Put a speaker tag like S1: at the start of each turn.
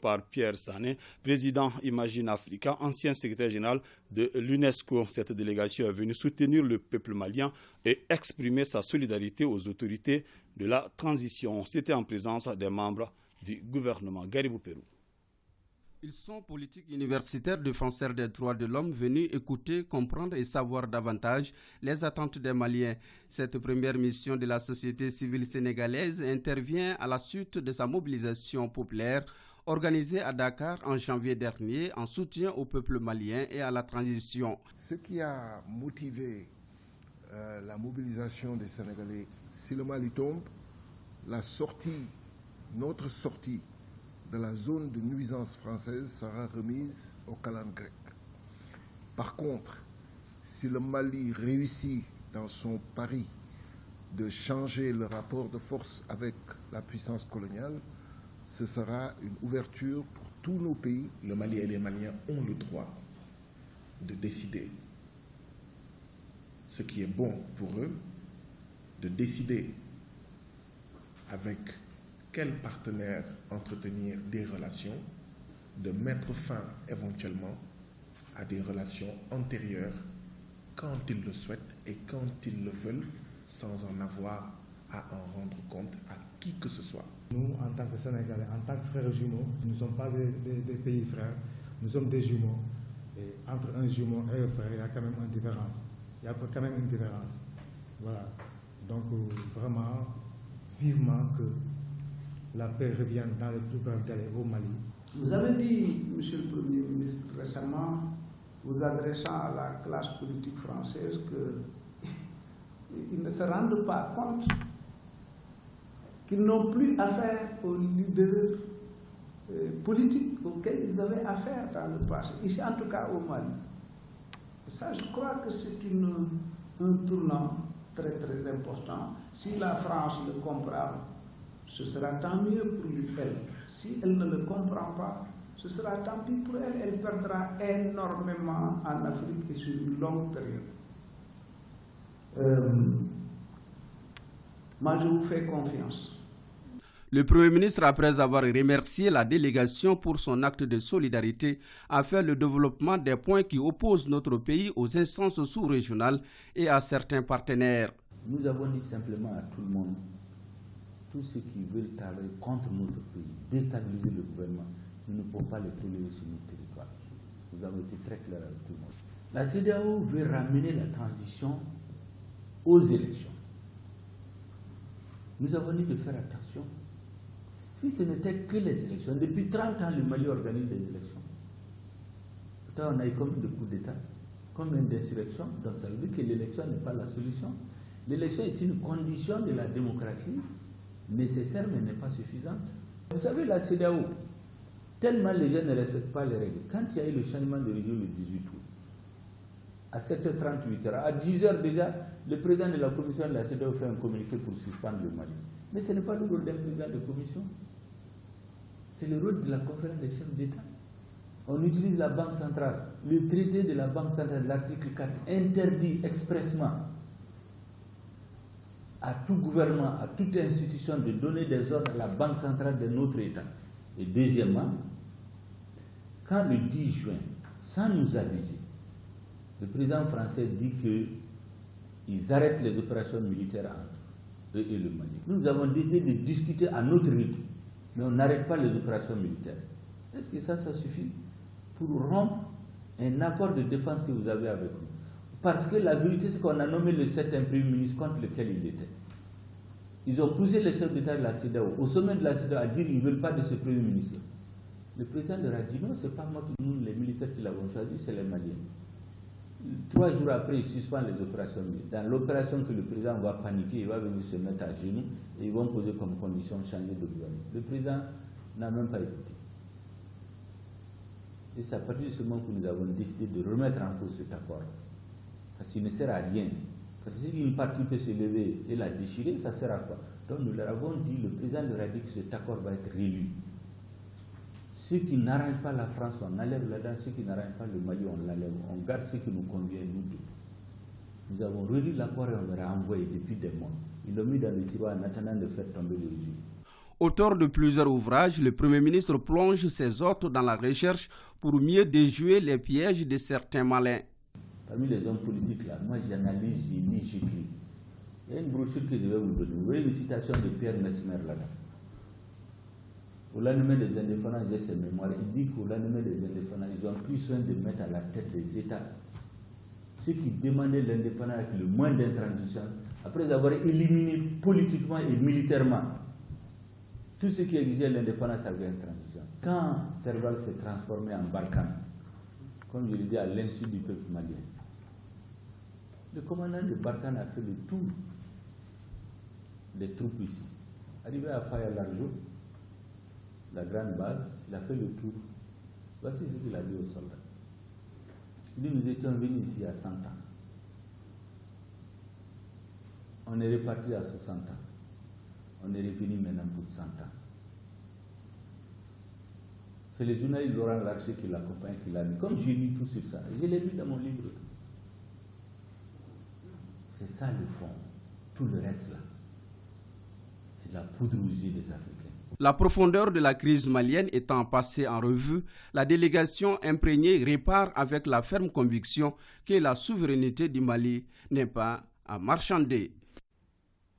S1: par Pierre Sané, président Imagine Africa, ancien secrétaire général de l'UNESCO. Cette délégation est venue soutenir le peuple malien et exprimer sa solidarité aux autorités de la transition. C'était en présence des membres du gouvernement. Garibou Pérou.
S2: Ils sont politiques universitaires, défenseurs des droits de l'homme, venus écouter, comprendre et savoir davantage les attentes des Maliens. Cette première mission de la société civile sénégalaise intervient à la suite de sa mobilisation populaire organisée à Dakar en janvier dernier en soutien au peuple malien et à la transition.
S3: Ce qui a motivé la mobilisation des Sénégalais, si le Mali tombe, notre sortie de la zone de nuisance française sera remise au calendrier grec. Par contre, si le Mali réussit dans son pari de changer le rapport de force avec la puissance coloniale, ce sera une ouverture pour tous nos pays.
S4: Le Mali et les Maliens ont le droit de décider ce qui est bon pour eux, de décider avec quels partenaires entretenir des relations, de mettre fin éventuellement à des relations antérieures quand ils le souhaitent et quand ils le veulent, sans en avoir à en rendre compte à qui que ce soit.
S5: Nous, en tant que Sénégalais, en tant que frères jumeaux, nous ne sommes pas des pays frères, nous sommes des jumeaux. Et entre un jumeau et un frère, il y a quand même une différence. Voilà. Donc, vraiment, vivement que la paix revienne dans les plus brefs délais au Mali.
S6: Vous avez dit, Monsieur le Premier ministre, récemment, vous adressant à la classe politique française, qu'ils ne se rendent pas compte qu'ils n'ont plus affaire aux leaders politiques auxquels ils avaient affaire dans le passé, ici en tout cas au Mali. Ça, je crois que c'est un tournant très très important. Si la France le comprend, ce sera tant mieux pour elle. Si elle ne le comprend pas, ce sera tant pis pour elle. Elle perdra énormément en Afrique et sur une longue période. Moi, je vous fais confiance.
S2: Le Premier ministre, après avoir remercié la délégation pour son acte de solidarité, a fait le développement des points qui opposent notre pays aux instances sous-régionales et à certains partenaires.
S7: Nous avons dit simplement à tout le monde, tous ceux qui veulent travailler contre notre pays, déstabiliser le gouvernement, nous ne pouvons pas les tolérer sur notre territoire. Nous avons été très clairs avec tout le monde. La CEDEAO veut ramener la transition aux élections. Nous avons dit de faire attention. Si ce n'était que les élections, depuis 30 ans, le Mali organise des élections. Pourtant, on a eu combien de coups d'État, combien d'insurrections, donc ça veut dire que l'élection n'est pas la solution. L'élection est une condition de la démocratie, nécessaire mais n'est pas suffisante. Vous savez, la CEDEAO, tellement les gens ne respectent pas les règles. Quand il y a eu le changement de régime le 18 août, à 7h38, à 10h déjà, le président de la commission de la CEDEAO fait un communiqué pour suspendre le Mali. Mais ce n'est pas le rôle d'un président de commission. C'est le rôle de la conférence des chefs d'État. On utilise la Banque centrale. Le traité de la Banque centrale, l'article 4, interdit expressement à tout gouvernement, à toute institution de donner des ordres à la Banque centrale de notre État. Et deuxièmement, quand le 10 juin, sans nous aviser, le président français dit qu'ils arrêtent les opérations militaires entre eux et le Mali. Nous avons décidé de discuter à notre rythme, mais on n'arrête pas les opérations militaires. Est-ce que ça suffit pour rompre un accord de défense que vous avez avec nous? Parce que la vérité, c'est qu'on a nommé le 7 Premier ministre contre lequel il était. Ils ont poussé les chefs d'État de la CEDEAO, au sommet de la CEDEAO, à dire qu'ils ne veulent pas de ce Premier ministre. Le président leur a dit non, ce n'est pas moi, nous, les militaires qui l'avons choisi, c'est les Maliens. 3 jours après, ils suspendent les opérations. Dans l'opération que le président va paniquer, il va venir se mettre à genoux et ils vont poser comme condition de changer de gouvernement. Le président n'a même pas écouté. Et c'est à partir de ce moment que nous avons décidé de remettre en cause cet accord. Parce qu'il ne sert à rien. Parce que si une partie peut se lever et la déchirer, ça sert à quoi? Donc nous leur avons dit, le président leur a dit que cet accord va être réélu. Ce qui n'arrange pas la France, on enlève là-dedans. Ce qui n'arrange pas le Mali, on l'enlève. On garde ce qui nous convient, nous deux. Nous avons relu l'accord et on leur a envoyé depuis des mois. Ils l'ont mis dans le tiroir en attendant de faire tomber le régime.
S2: Auteur de plusieurs ouvrages, le Premier ministre plonge ses hôtes dans la recherche pour mieux déjouer les pièges de certains malins.
S7: Parmi les hommes politiques, là, moi j'analyse, je lis, j'écris. Il y a une brochure que je vais vous donner. Vous voyez une citation de Pierre Mesmer là-bas. Au lendemain des indépendants, j'ai ses mémoires. Il dit qu'au lendemain des indépendants, ils ont pris soin de mettre à la tête des États ceux qui demandaient l'indépendance avec le moins d'intransigeance, après avoir éliminé politiquement et militairement tout ce qui exigeait l'indépendance avec intransigeance. Quand Serval s'est transformé en Barkhane, comme je l'ai dit, à l'insu du peuple malien, le commandant de Barkhane a fait le tour des troupes ici. Arrivé à Faya-Largeau, la grande base, il a fait le tour. Voici ce qu'il a dit aux soldats. Il dit, nous étions venus ici à 100 ans. On est reparti à 60 ans. On est revenu maintenant pour 100 ans. C'est le journaliste Laurent Larcher qui l'accompagne, qui l'a mis. Comme j'ai lu tout sur ça, je l'ai lu dans mon livre. C'est ça le fond. Tout le reste là, c'est la poudre aux yeux des Africains.
S2: La profondeur de la crise malienne étant passée en revue, la délégation imprégnée repart avec la ferme conviction que la souveraineté du Mali n'est pas à marchander.